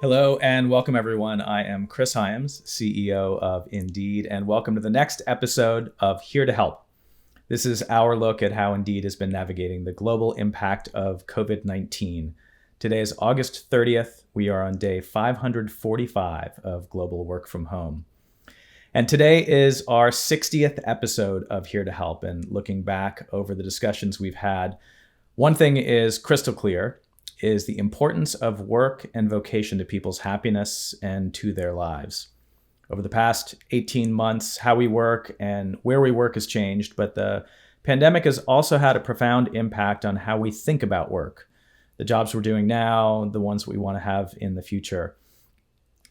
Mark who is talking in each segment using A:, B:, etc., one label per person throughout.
A: Hello and welcome, everyone. I am Chris Hyams, CEO of Indeed, and welcome to the next episode of Here to Help. This is our look at how Indeed has been navigating the global impact of COVID-19. Today is August 30th. We are on day 545 of global work from home. And today is our 60th episode of Here to Help. And looking back over the discussions we've had, one thing is crystal clear, is the importance of work and vocation to people's happiness and to their lives. Over the past 18 months, how we work and where we work has changed, but the pandemic has also had a profound impact on how we think about work, the jobs we're doing now, the ones we want to have in the future.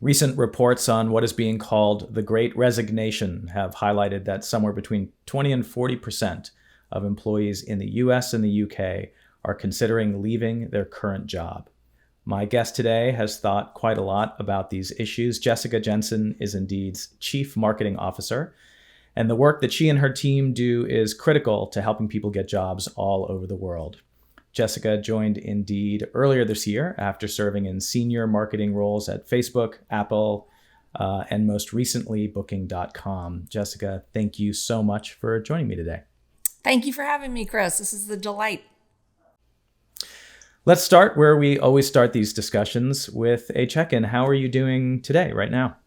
A: Recent reports on what is being called the Great Resignation have highlighted that somewhere between 20 and 40% of employees in the US and the UK are considering leaving their current job. My guest today has thought quite a lot about these issues. Jessica Jensen is Indeed's Chief Marketing Officer, and the work that she and her team do is critical to helping people get jobs all over the world. Jessica joined Indeed earlier this year after serving in senior marketing roles at Facebook, Apple, and most recently, Booking.com. Jessica, thank you so much for joining me today.
B: Thank you for having me, Chris. This is a delight.
A: Let's start where we always start these discussions, with a check-in. How are you doing today, right now?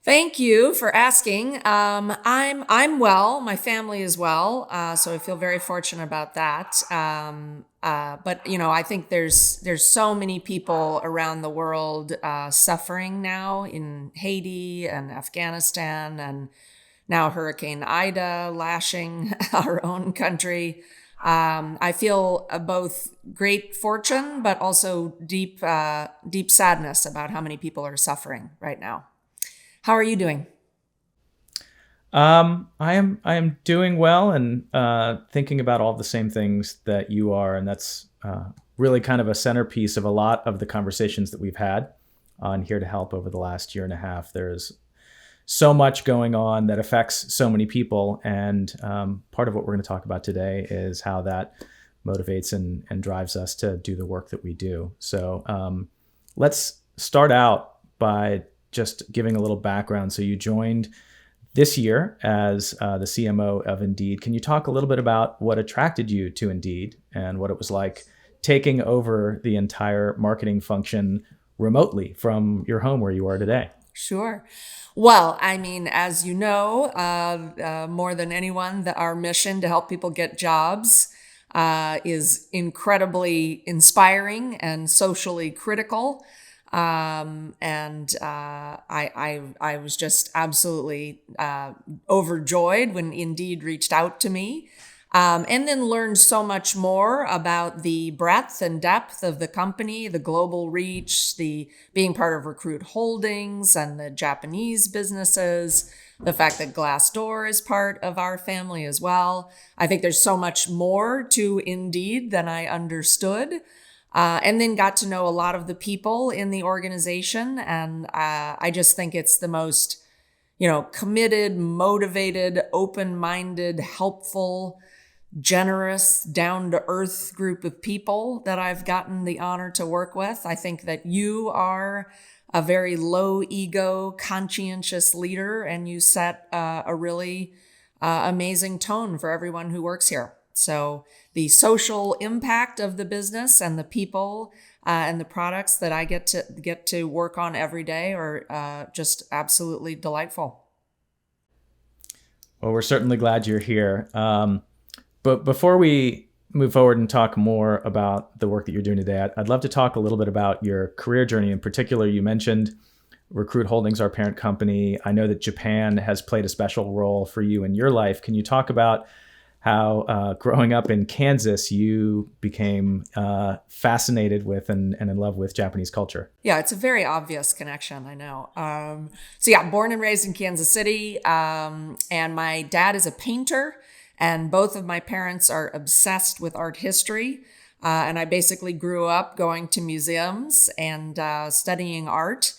B: Thank you for asking. I'm well. My family is well, so I feel very fortunate about that. But I think there's so many people around the world suffering now in Haiti and Afghanistan, and now Hurricane Ida lashing our own country. I feel both great fortune, but also deep sadness about how many people are suffering right now. How are you doing?
A: I am doing well and thinking about all the same things that you are, and that's really kind of a centerpiece of a lot of the conversations that we've had on Here to Help over the last year and a half. There's so much going on that affects so many people, and part of what we're going to talk about today is how that motivates and drives us to do the work that we do. So let's start out by just giving a little background. So you joined this year as the CMO of Indeed. Can you talk a little bit about what attracted you to Indeed and what it was like taking over the entire marketing function remotely from your home where you are today?
B: Sure. Well, I mean, as you know, more than anyone, our mission to help people get jobs is incredibly inspiring and socially critical. I was just absolutely overjoyed when Indeed reached out to me. And then learned so much more about the breadth and depth of the company, the global reach, the being part of Recruit Holdings and the Japanese businesses, the fact that Glassdoor is part of our family as well. I think there's so much more to Indeed than I understood. And then got to know a lot of the people in the organization. And I just think it's the most, committed, motivated, open-minded, helpful, generous, down-to-earth group of people that I've gotten the honor to work with. I think that you are a very low ego, conscientious leader, and you set a really amazing tone for everyone who works here. So the social impact of the business and the people and the products that I get to work on every day are just absolutely delightful.
A: Well, we're certainly glad you're here. But before we move forward and talk more about the work that you're doing today, I'd love to talk a little bit about your career journey. In particular, you mentioned Recruit Holdings, our parent company. I know that Japan has played a special role for you in your life. Can you talk about how growing up in Kansas, you became fascinated with and in love with Japanese culture?
B: Yeah, it's a very obvious connection, I know. Born and raised in Kansas City, and my dad is a painter. And both of my parents are obsessed with art history. And I basically grew up going to museums and studying art.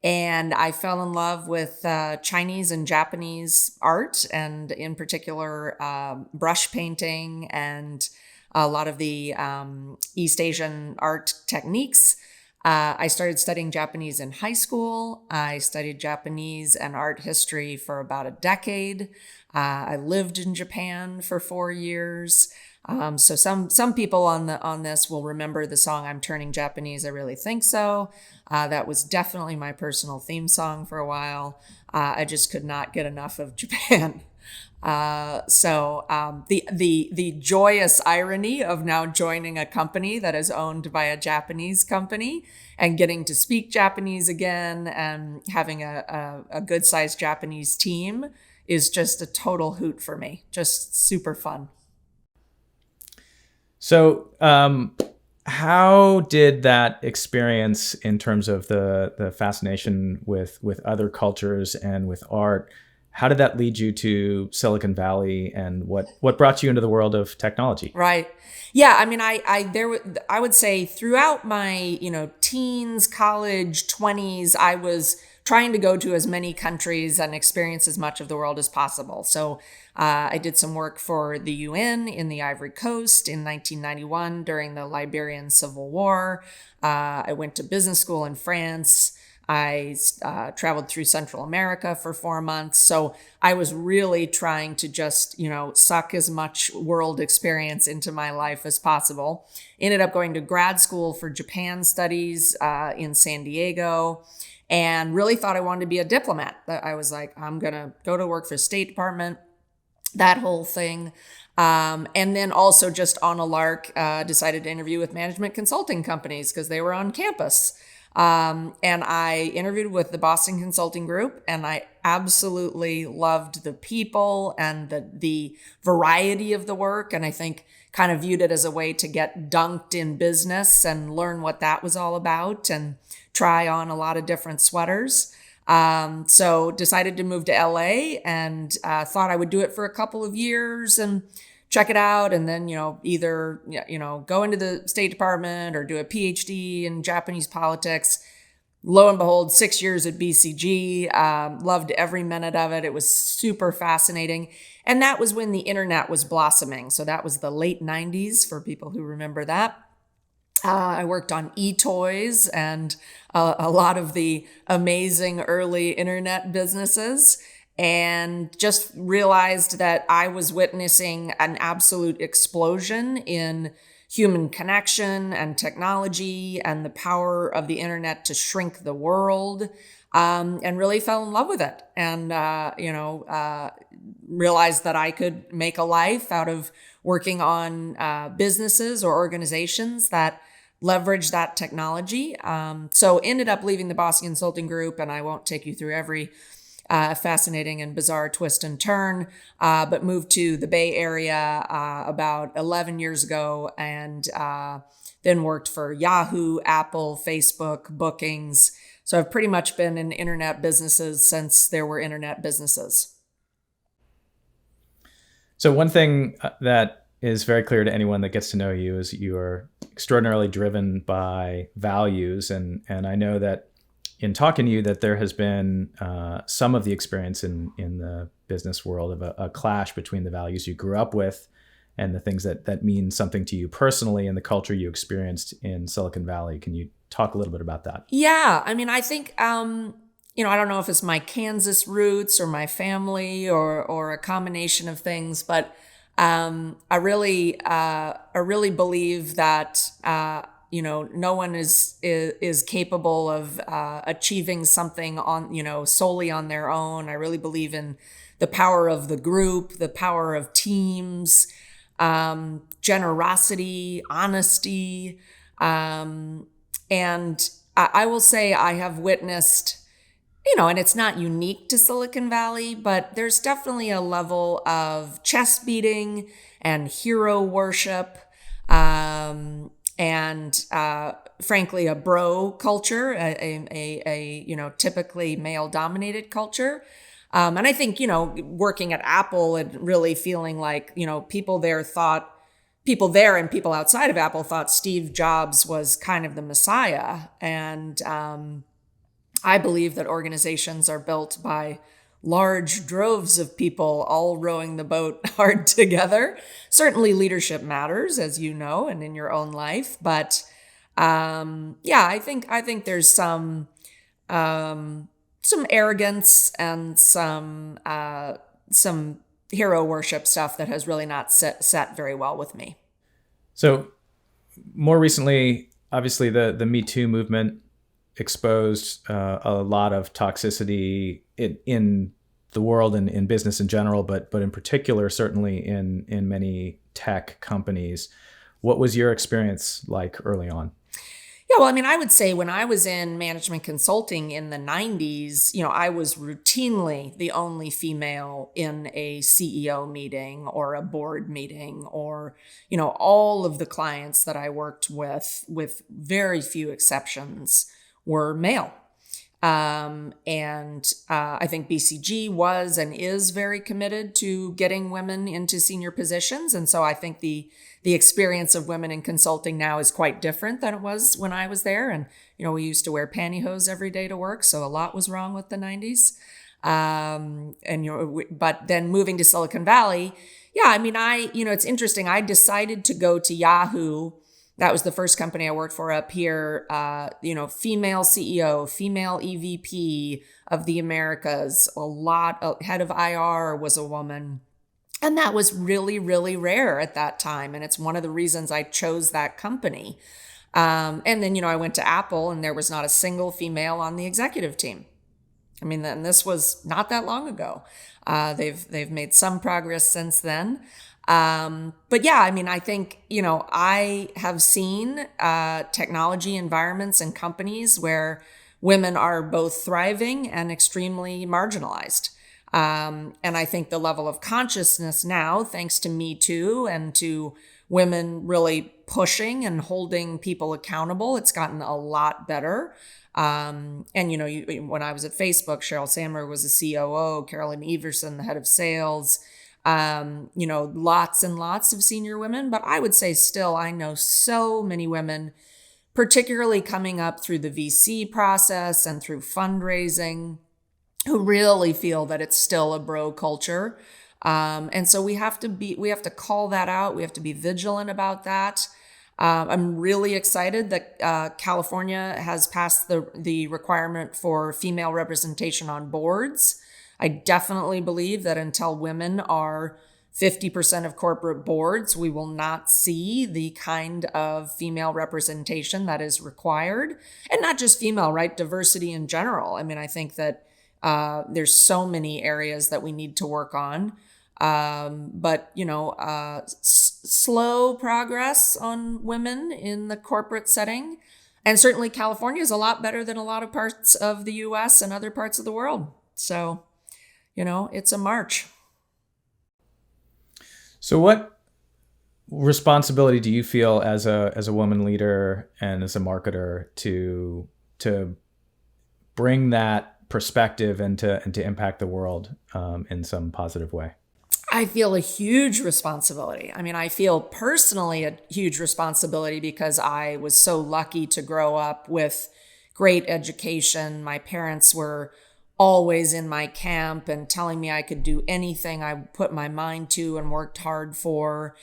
B: And I fell in love with Chinese and Japanese art, and in particular, brush painting and a lot of the East Asian art techniques. I started studying Japanese in high school. I studied Japanese and art history for about a decade. I lived in Japan for 4 years. So some people on this will remember the song "I'm Turning Japanese." I really think so. That was definitely my personal theme song for a while. I just could not get enough of Japan. The joyous irony of now joining a company that is owned by a Japanese company and getting to speak Japanese again and having a good sized Japanese team is just a total hoot for me. Just super fun.
A: So, how did that experience in terms of the fascination with other cultures and with art, how did that lead you to Silicon Valley, and what brought you into the world of technology?
B: Right. Yeah. I mean, I would say throughout my, teens, college, 20s, I was trying to go to as many countries and experience as much of the world as possible. So I did some work for the UN in the Ivory Coast in 1991 during the Liberian Civil War. I went to business school in France. I traveled through Central America for 4 months. So I was really trying to just, suck as much world experience into my life as possible. Ended up going to grad school for Japan studies in San Diego, and really thought I wanted to be a diplomat. I was like, I'm going to go to work for the State Department, that whole thing. And then also just on a lark, decided to interview with management consulting companies because they were on campus. And I interviewed with the Boston Consulting Group, and I absolutely loved the people and the variety of the work. And I think kind of viewed it as a way to get dunked in business and learn what that was all about and try on a lot of different sweaters. So decided to move to LA and thought I would do it for a couple of years and check it out. And then, either, go into the State Department or do a PhD in Japanese politics. Lo and behold, 6 years at BCG, loved every minute of it. It was super fascinating. And that was when the internet was blossoming. So that was the late 90s for people who remember that. I worked on eToys and a lot of the amazing early internet businesses, and just realized that I was witnessing an absolute explosion in human connection and technology and the power of the internet to shrink the world, and really fell in love with it. And, realized that I could make a life out of working on businesses or organizations that leverage that technology. So ended up leaving the Boston Consulting Group, and I won't take you through every fascinating and bizarre twist and turn, but moved to the Bay Area about 11 years ago, and then worked for Yahoo, Apple, Facebook, Bookings. So I've pretty much been in internet businesses since there were internet businesses.
A: So one thing that is very clear to anyone that gets to know you is you are extraordinarily driven by values. And I know that in talking to you that there has been some of the experience in the business world of a clash between the values you grew up with and the things that mean something to you personally and the culture you experienced in Silicon Valley. Can you talk a little bit about that?
B: Yeah. I mean, I think, I don't know if it's my Kansas roots or my family or a combination of things, but I really believe that, no one is capable of achieving something on, solely on their own. I really believe in the power of the group, the power of teams, generosity, honesty. And I will say I have witnessed, and it's not unique to Silicon Valley, but there's definitely a level of chest beating and hero worship, and frankly, a bro culture, a typically male dominated culture. And I think, working at Apple and really feeling like, people there and people outside of Apple thought Steve Jobs was kind of the Messiah. And I believe that organizations are built by large droves of people all rowing the boat hard together. Certainly leadership matters, as you know, and in your own life. But Yeah, I think there's some arrogance and some hero worship stuff that has really not set very well with me.
A: So more recently, obviously the Me Too movement exposed a lot of toxicity in the world and in business in general, but in particular, certainly in many tech companies. What was your experience like early on?
B: Yeah, well, I mean, I would say when I was in management consulting in the 90s, I was routinely the only female in a CEO meeting or a board meeting, or, all of the clients that I worked with very few exceptions, were male. And I think BCG was and is very committed to getting women into senior positions. And so I think the experience of women in consulting now is quite different than it was when I was there. And, we used to wear pantyhose every day to work. So a lot was wrong with the 90s. But then moving to Silicon Valley, yeah, I mean, it's interesting. I decided to go to Yahoo. That was the first company I worked for up here. Female CEO, female EVP of the Americas, head of IR was a woman. And that was really, really rare at that time. And it's one of the reasons I chose that company. And then, I went to Apple and there was not a single female on the executive team. I mean, and this was not that long ago. They've made some progress since then. But yeah, I mean, I think, I have seen technology environments and companies where women are both thriving and extremely marginalized. And I think the level of consciousness now, thanks to Me Too and to women really pushing and holding people accountable, it's gotten a lot better. And, when I was at Facebook, Sheryl Sandberg was the COO, Carolyn Everson, the head of sales, lots and lots of senior women. But I would say still, I know so many women, particularly coming up through the VC process and through fundraising, who really feel that it's still a bro culture. And so we have to call that out. We have to be vigilant about that. I'm really excited that California has passed the requirement for female representation on boards. I definitely believe that until women are 50% of corporate boards, we will not see the kind of female representation that is required. And not just female, right? Diversity in general. I mean, I think that there's so many areas that we need to work on. But slow progress on women in the corporate setting. And certainly California is a lot better than a lot of parts of the US and other parts of the world. So, it's a march.
A: So what responsibility do you feel as a woman leader and as a marketer to bring that perspective and to impact the world in some positive way?
B: I feel a huge responsibility. I mean, I feel personally a huge responsibility because I was so lucky to grow up with great education. My parents were always in my camp and telling me I could do anything I put my mind to and worked hard for.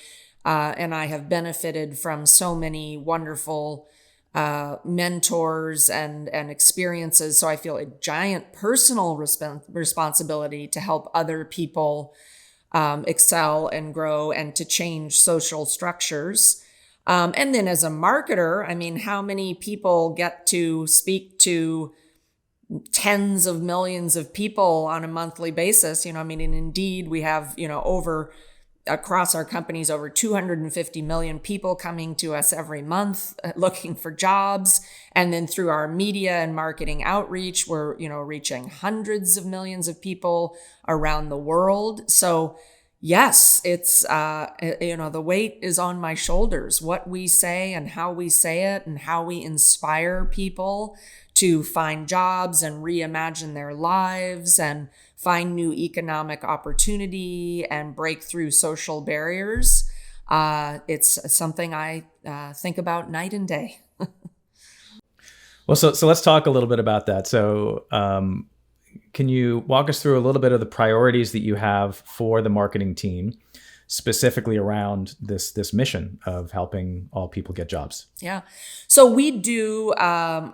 B: And I have benefited from so many wonderful mentors and experiences. So I feel a giant personal responsibility to help other people excel and grow and to change social structures. And then as a marketer, I mean, how many people get to speak to tens of millions of people on a monthly basis? I mean, and Indeed, we have, across our companies, over 250 million people coming to us every month looking for jobs. And then through our media and marketing outreach, we're, reaching hundreds of millions of people around the world. So yes, it's, the weight is on my shoulders. What we say and how we say it and how we inspire people to find jobs and reimagine their lives and find new economic opportunity and break through social barriers. It's something I think about night and day.
A: Well, so let's talk a little bit about that. So can you walk us through a little bit of the priorities that you have for the marketing team specifically around this mission of helping all people get jobs?
B: Yeah. So we do,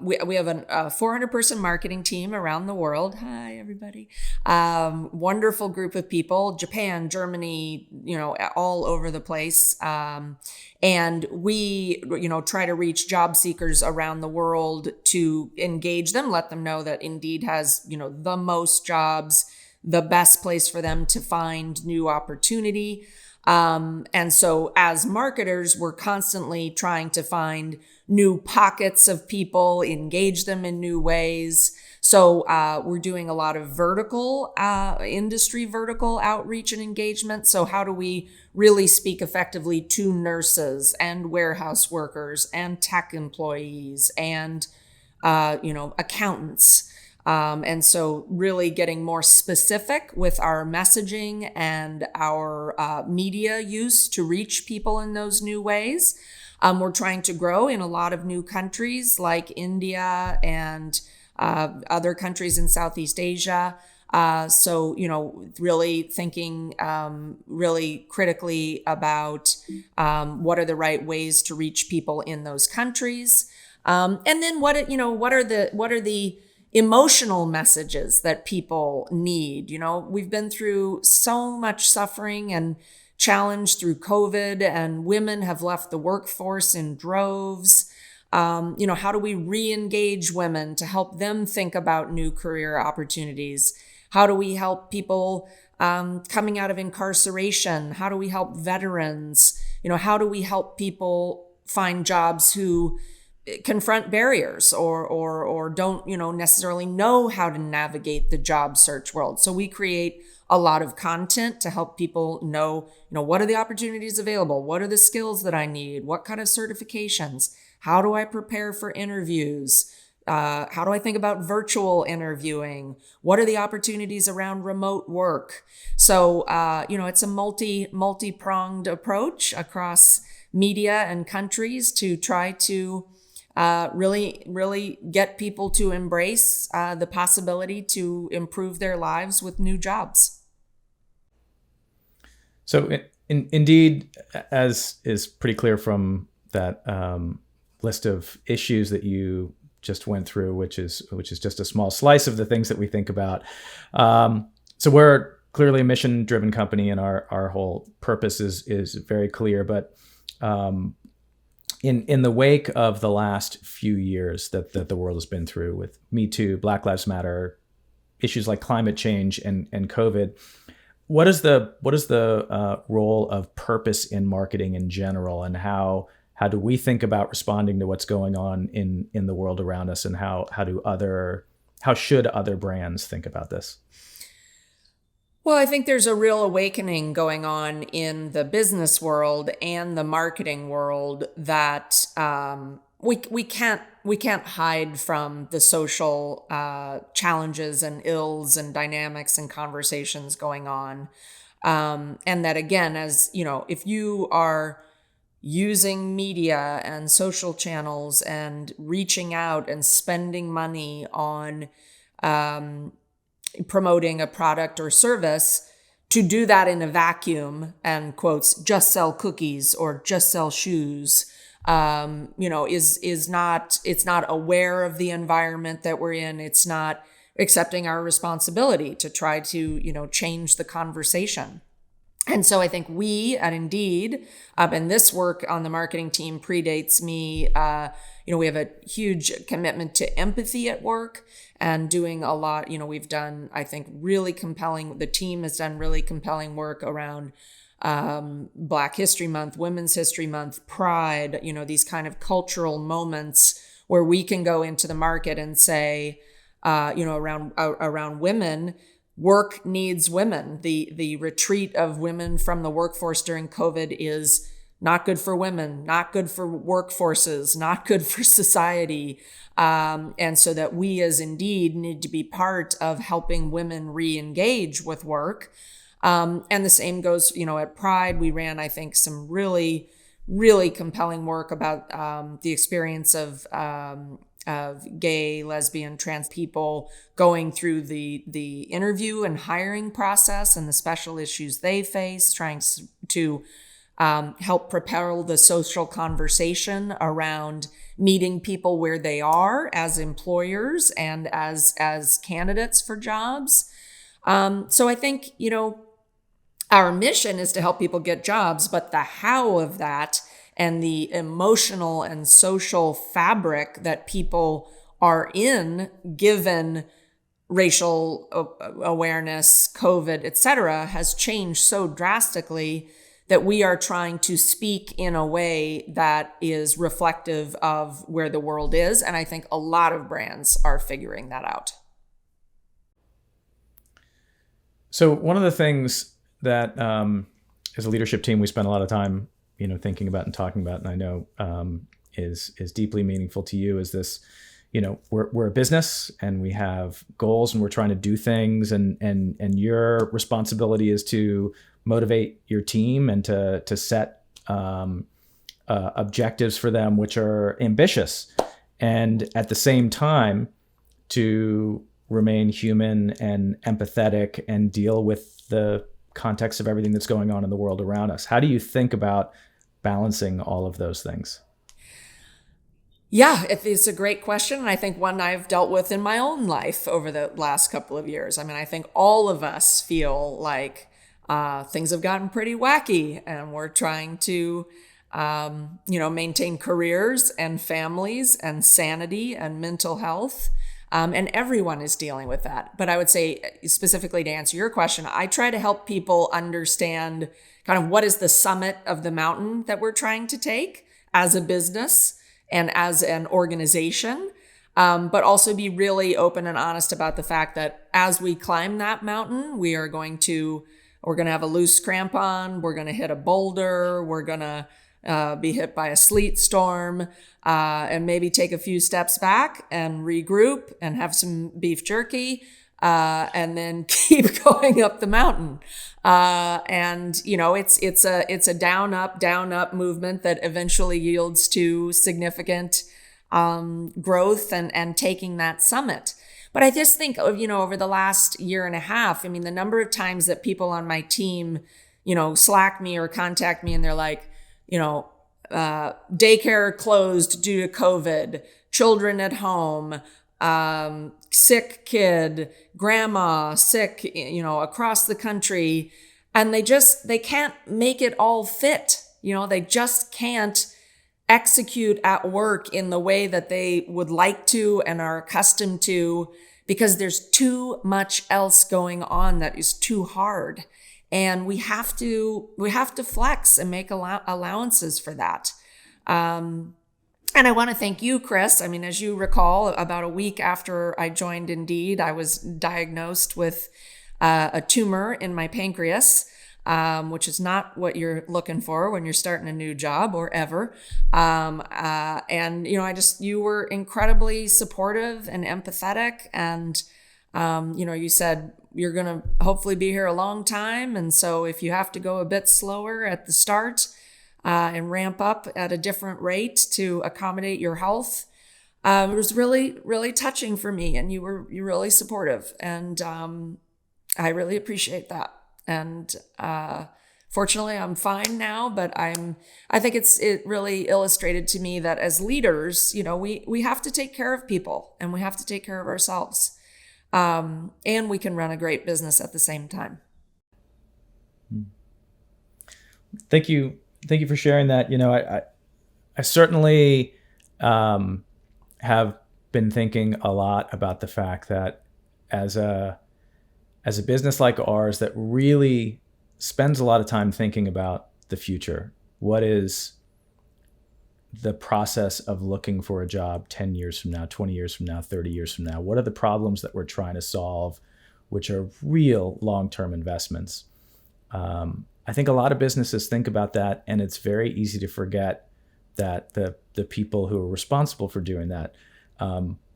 B: we have a 400 person marketing team around the world. Hi, everybody. Wonderful group of people, Japan, Germany, all over the place. And we, try to reach job seekers around the world to engage them, let them know that Indeed has, the most jobs, the best place for them to find new opportunity. And so as marketers, we're constantly trying to find new pockets of people, engage them in new ways. So we're doing a lot of industry vertical outreach and engagement. So how do we really speak effectively to nurses and warehouse workers and tech employees and, accountants? And so really getting more specific with our messaging and our media use to reach people in those new ways. We're trying to grow in a lot of new countries like India and other countries in Southeast Asia. So, really thinking really critically about what are the right ways to reach people in those countries. And then what are the emotional messages that people need? We've been through so much suffering and challenge through COVID, and women have left the workforce in droves. How do we re-engage women to help them think about new career opportunities? How do we help people coming out of incarceration? How do we help veterans? How do we help people find jobs who confront barriers or don't, necessarily know how to navigate the job search world? So we create a lot of content to help people know, what are the opportunities available? What are the skills that I need? What kind of certifications? How do I prepare for interviews? How do I think about virtual interviewing? What are the opportunities around remote work? So, it's a multi-pronged approach across media and countries to try to really get people to embrace the possibility to improve their lives with new jobs.
A: So Indeed, as is pretty clear from that list of issues that you just went through, which is just a small slice of the things that we think about. So we're clearly a mission-driven company, and our whole purpose is very clear. But in the wake of the last few years that the world has been through with Me Too, Black Lives Matter, issues like climate change and COVID, what is the role of purpose in marketing in general, and how do we think about responding to what's going on in the world around us, and how should other brands think about this?
B: Well, I think there's a real awakening going on in the business world and the marketing world that we can't hide from the social challenges and ills and dynamics and conversations going on, and that, again, as if you are using media and social channels and reaching out and spending money on promoting a product or service, to do that in a vacuum and, quotes, just sell cookies or just sell shoes, is not, it's not aware of the environment that we're in. It's not accepting our responsibility to try to, change the conversation. And so I think we at Indeed, and this work on the marketing team predates me, we have a huge commitment to empathy at work and doing a lot. We've done, I think, the team has done really compelling work around Black History Month, Women's History Month, Pride, these kind of cultural moments where we can go into the market and say, around women, work needs women. The retreat of women from the workforce during COVID is not good for women, not good for workforces, not good for society. And so that we as Indeed need to be part of helping women re-engage with work. And the same goes, at Pride, we ran, I think, some really, really compelling work about the experience of of gay, lesbian, trans people going through the interview and hiring process and the special issues they face, trying to help propel the social conversation around meeting people where they are as employers and as candidates for jobs. So I think, our mission is to help people get jobs, but the how of that and the emotional and social fabric that people are in, given racial awareness, COVID, et cetera, has changed so drastically that we are trying to speak in a way that is reflective of where the world is. And I think a lot of brands are figuring that out.
A: So one of the things that as a leadership team, we spend a lot of time, thinking about and talking about, and I know is deeply meaningful to you, is this, we're a business and we have goals and we're trying to do things, and your responsibility is to motivate your team and to set objectives for them which are ambitious, and at the same time to remain human and empathetic and deal with the context of everything that's going on in the world around us. How do you think about balancing all of those things?
B: Yeah, it's a great question. And I think one I've dealt with in my own life over the last couple of years. I mean, I think all of us feel like things have gotten pretty wacky, and we're trying to, maintain careers and families and sanity and mental health. And everyone is dealing with that. But I would say, specifically to answer your question, I try to help people understand kind of what is the summit of the mountain that we're trying to take as a business and as an organization, but also be really open and honest about the fact that as we climb that mountain, we're going to have a loose crampon, we're going to hit a boulder, we're going to be hit by a sleet storm, and maybe take a few steps back and regroup and have some beef jerky, and then keep going up the mountain. It's a down up movement that eventually yields to significant growth and taking that summit. But I just think of, over the last year and a half, I mean, the number of times that people on my team, Slack me or contact me and they're like, daycare closed due to COVID, children at home, sick kid, grandma sick, across the country. And they can't make it all fit. They just can't execute at work in the way that they would like to and are accustomed to, because there's too much else going on that is too hard. And we have to flex and make allowances for that. And I want to thank you, Chris. I mean, as you recall, about a week after I joined Indeed, I was diagnosed with a tumor in my pancreas, which is not what you're looking for when you're starting a new job or ever. You were incredibly supportive and empathetic. And, you said, you're going to hopefully be here a long time. And so if you have to go a bit slower at the start and ramp up at a different rate to accommodate your health, it was really, really touching for me. And you're really supportive. And I really appreciate that. And fortunately, I'm fine now. But I think it really illustrated to me that as leaders, we have to take care of people and we have to take care of ourselves. And we can run a great business at the same time.
A: Thank you for sharing that. I certainly have been thinking a lot about the fact that as a business like ours that really spends a lot of time thinking about the future, what is the process of looking for a job 10 years from now, 20 years from now, 30 years from now? What are the problems that we're trying to solve, which are real long-term investments? I think a lot of businesses think about that, and it's very easy to forget that the people who are responsible for doing that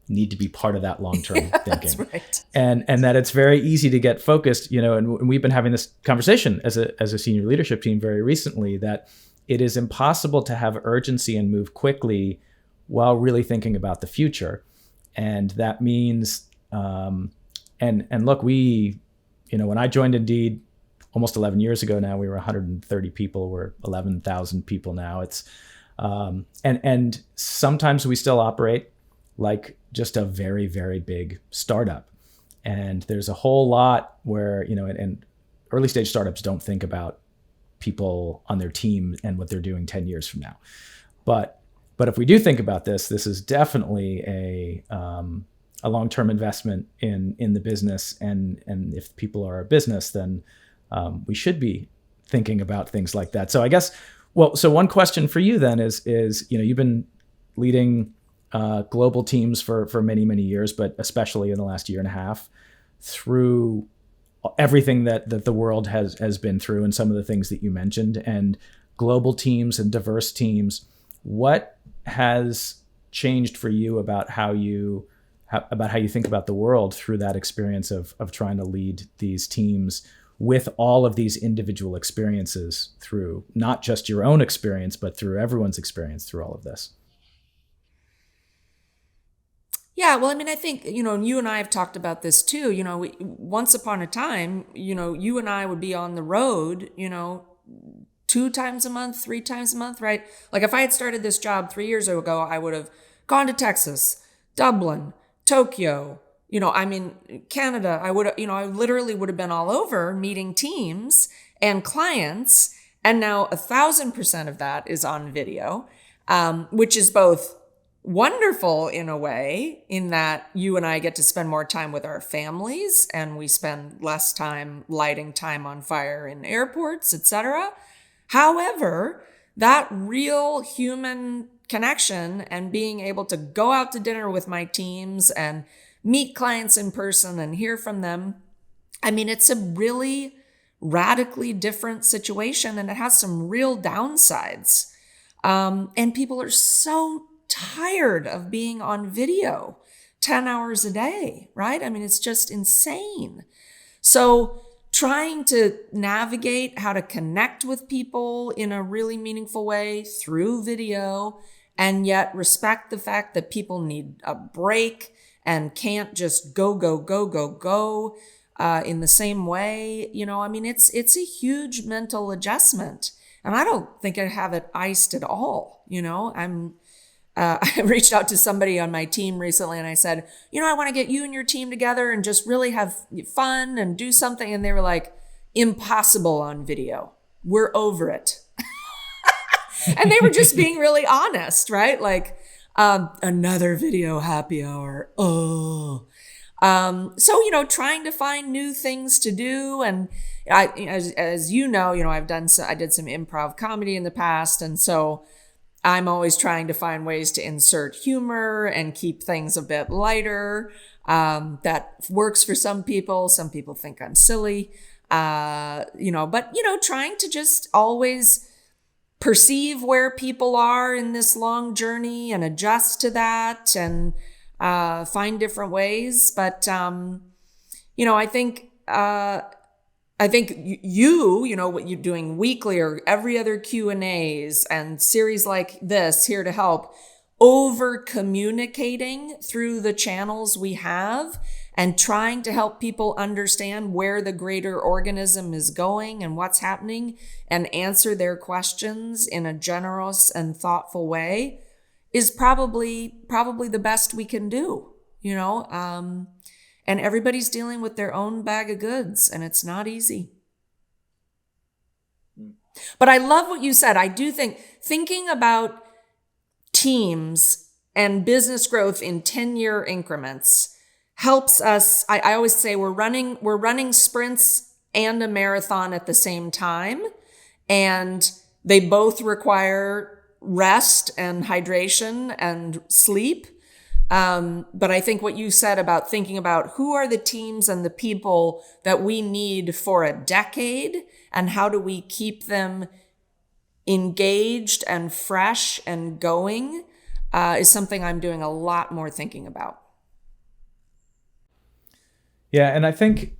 A: need to be part of that long-term thinking.
B: That's right.
A: And that it's very easy to get focused, and we've been having this conversation as a senior leadership team very recently, that it is impossible to have urgency and move quickly while really thinking about the future. And that means, and look, when I joined Indeed almost 11 years ago now, we were 130 people. We're 11,000 people now. It's, and sometimes we still operate like just a very, very big startup. And there's a whole lot where, and early stage startups don't think about people on their team and what they're doing 10 years from now. But if we do think about this is definitely a long-term investment in the business. And if people are a business, then we should be thinking about things like that. So I guess, so one question for you then is you've been leading global teams for many, many years, but especially in the last year and a half, through everything that the world has been through and some of the things that you mentioned, and global teams and diverse teams. What has changed for you about how you think about the world through that experience of trying to lead these teams with all of these individual experiences, through not just your own experience, but through everyone's experience through all of this?
B: Yeah, well, I mean, I think, you and I have talked about this too. Once upon a time, you and I would be on the road, 2 times a month, 3 times a month, right? Like if I had started this job 3 years ago, I would have gone to Texas, Dublin, Tokyo, Canada. I would have, I literally would have been all over meeting teams and clients. And now 1,000% of that is on video, which is both wonderful in a way, in that you and I get to spend more time with our families and we spend less time lighting time on fire in airports, etc. However, that real human connection and being able to go out to dinner with my teams and meet clients in person and hear from them, I mean, it's a really radically different situation, and it has some real downsides. And people are so tired of being on video 10 hours a day, right? I mean, it's just insane. So trying to navigate how to connect with people in a really meaningful way through video, and yet respect the fact that people need a break and can't just go in the same way. I mean, it's a huge mental adjustment, and I don't think I have it iced at all. I reached out to somebody on my team recently and I said, I want to get you and your team together and just really have fun and do something. And they were like, impossible on video. We're over it. And they were just being really honest, right? Like, another video happy hour. Oh. So, trying to find new things to do. And as you know, I did some improv comedy in the past. And so I'm always trying to find ways to insert humor and keep things a bit lighter. That works for some people. Some people think I'm silly, but trying to just always perceive where people are in this long journey and adjust to that and find different ways. But, I think what you're doing weekly or every other Q&As and series like this, Here to Help, over communicating through the channels we have and trying to help people understand where the greater organism is going and what's happening and answer their questions in a generous and thoughtful way is probably the best we can do, and everybody's dealing with their own bag of goods, and it's not easy. But I love what you said. I do think thinking about teams and business growth in 10-year increments helps us. I always say we're running sprints and a marathon at the same time, and they both require rest and hydration and sleep. But I think what you said about thinking about who are the teams and the people that we need for a decade and how do we keep them engaged and fresh and going is something I'm doing a lot more thinking about.
A: Yeah, and I think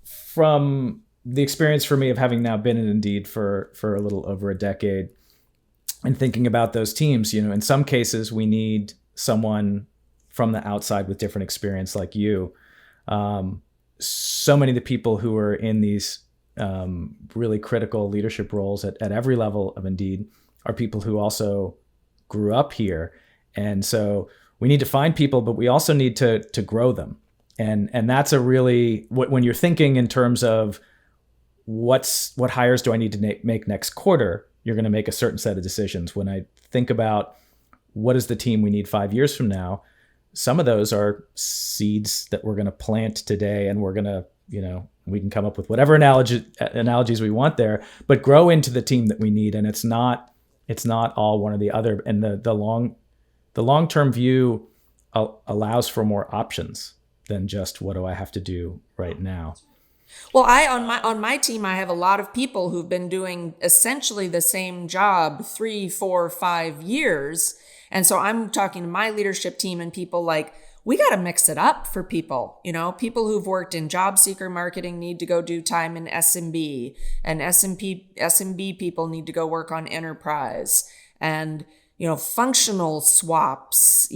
A: from the experience for me of having now been in Indeed for a little over a decade and thinking about those teams, in some cases we need someone from the outside with different experience like you, so many of the people who are in these really critical leadership roles at every level of Indeed are people who also grew up here. And so we need to find people, but we also need to grow them. And that's a really, when you're thinking in terms of what hires do I need to make next quarter, you're going to make a certain set of decisions. When I think about what is the team we need 5 years from now, some of those are seeds that we're going to plant today, and we're going to, we can come up with whatever analogies we want there, but grow into the team that we need. And it's not all one or the other. And the long-term view allows for more options than just what do I have to do right now.
B: Well, on my team, I have a lot of people who've been doing essentially the same job 3, 4, 5 years. And so I'm talking to my leadership team and people like, we got to mix it up for people. People who've worked in job seeker marketing need to go do time in SMB, and SMB people need to go work on enterprise, and, functional swaps,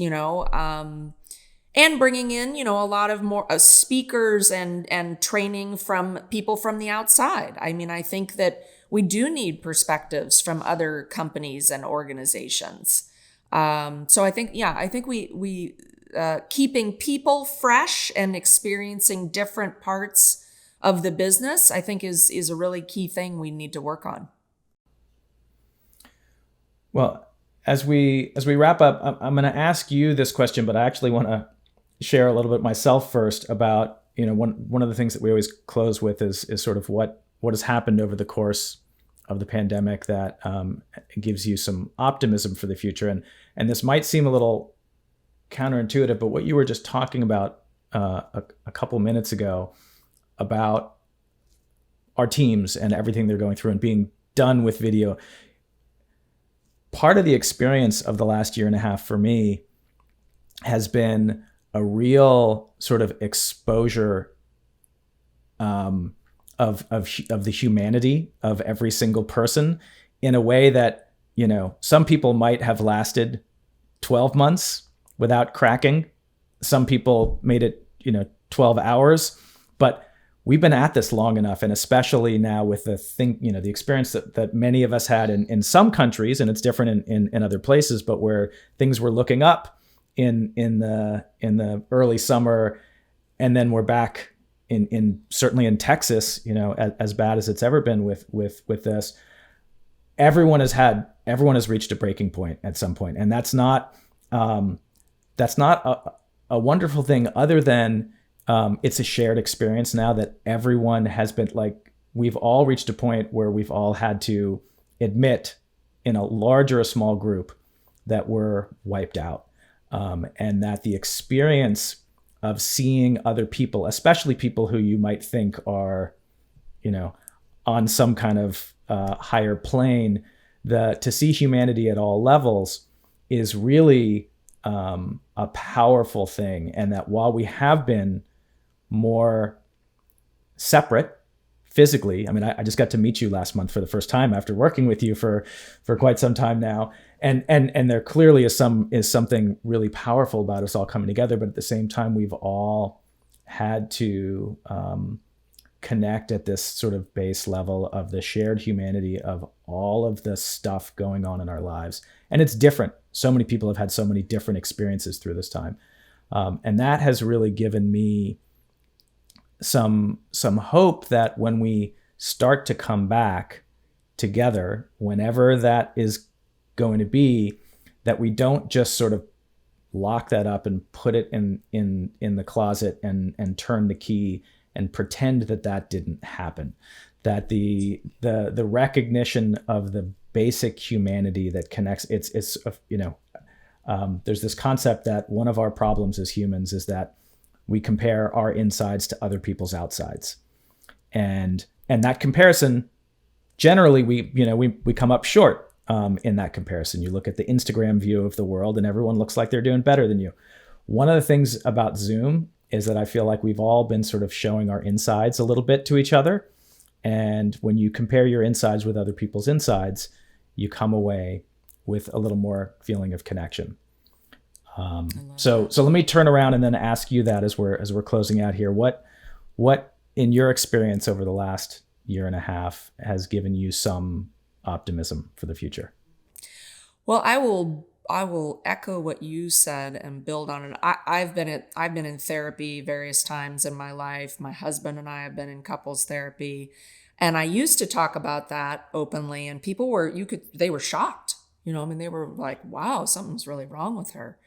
B: and bringing in, a lot of more speakers and training from people from the outside. I mean, I think that we do need perspectives from other companies and organizations. So I think we keeping people fresh and experiencing different parts of the business, I think is a really key thing we need to work on.
A: Well, as we wrap up, I'm going to ask you this question, but I actually want to share a little bit myself first about, one of the things that we always close with is sort of what has happened over the course of the pandemic that gives you some optimism for the future. And this might seem a little counterintuitive, but what you were just talking about a couple minutes ago about our teams and everything they're going through and being done with video. Part of the experience of the last year and a half for me has been a real sort of exposure of the humanity of every single person in a way that, some people might have lasted 12 months without cracking. Some people made it, 12 hours, but we've been at this long enough. And especially now with the experience that many of us had in some countries, and it's different in other places, but where things were looking up in the early summer, and then we're back in certainly in Texas, as bad as it's ever been with this. Everyone has reached a breaking point at some point, and that's not a wonderful thing. Other than it's a shared experience now that everyone has been we've all reached a point where we've all had to admit in a large or a small group that we're wiped out. And that the experience of seeing other people, especially people who you might think are, on some kind of higher plane, to see humanity at all levels is really a powerful thing. And that while we have been more separate physically, I mean, I just got to meet you last month for the first time after working with you for quite some time now. And there clearly is something really powerful about us all coming together. But at the same time, we've all had to connect at this sort of base level of the shared humanity of all of the stuff going on in our lives. And it's different. So many people have had so many different experiences through this time. And that has really given me some hope that when we start to come back together, whenever that is going to be, that we don't just sort of lock that up and put it in the closet and turn the key and pretend that didn't happen. That the recognition of the basic humanity that connects, there's this concept that one of our problems as humans is that we compare our insides to other people's outsides. And that comparison, generally we come up short in that comparison. You look at the Instagram view of the world and everyone looks like they're doing better than you. One of the things about Zoom is that I feel like we've all been sort of showing our insides a little bit to each other. And when you compare your insides with other people's insides, you come away with a little more feeling of connection. So let me turn around and then ask you that as we're closing out here. What in your experience over the last year and a half has given you some optimism for the future?
B: Well, I will echo what you said and build on it. I've been in therapy various times in my life. My husband and I have been in couples therapy, and I used to talk about that openly, and people they were shocked. I mean, they were like, "Wow, something's really wrong with her,"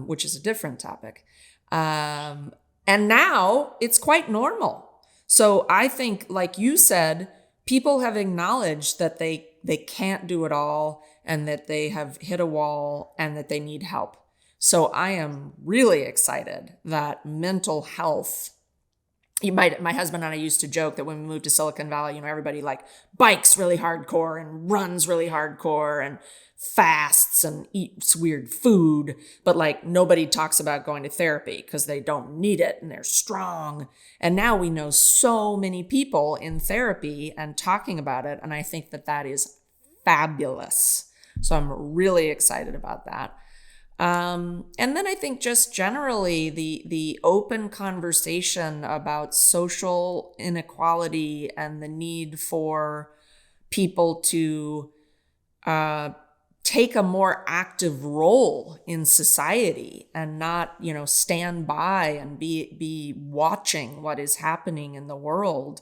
B: which is a different topic. And now it's quite normal. So I think, like you said, people have acknowledged that they can't do it all, and that they have hit a wall, and that they need help. So I am really excited that mental health, my husband and I used to joke that when we moved to Silicon Valley, everybody like bikes really hardcore and runs really hardcore and fasts and eats weird food, but like nobody talks about going to therapy because they don't need it and they're strong. And now we know so many people in therapy and talking about it, and I think that is fabulous. So I'm really excited about that. And then I think just generally the open conversation about social inequality and the need for people to take a more active role in society and not, stand by and be watching what is happening in the world,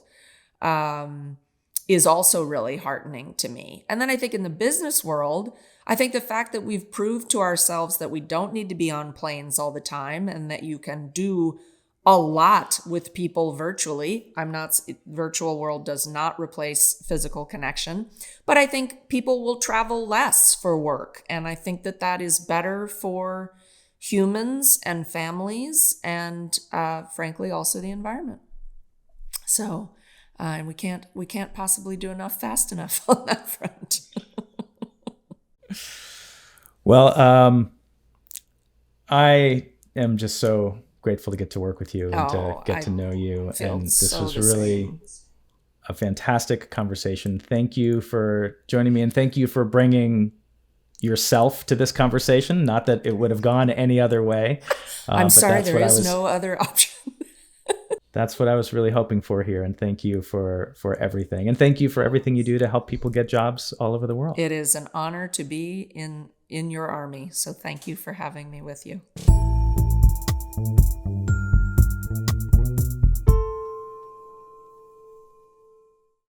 B: is also really heartening to me. And then I think in the business world, I think the fact that we've proved to ourselves that we don't need to be on planes all the time, and that you can do a lot with people virtually. Virtual world does not replace physical connection, but I think people will travel less for work. And I think that is better for humans and families and, frankly, also the environment. So, and we can't possibly do enough fast enough on that front.
A: Well, I am just so grateful to get to work with you and to get to know you. And this was really a fantastic conversation. Thank you for joining me, and thank you for bringing yourself to this conversation. Not that it would have gone any other way.
B: I'm sorry, there is no other option.
A: That's what I was really hoping for here. And thank you for everything. And thank you for everything you do to help people get jobs all over the world.
B: It is an honor to be in your army. So thank you for having me with you.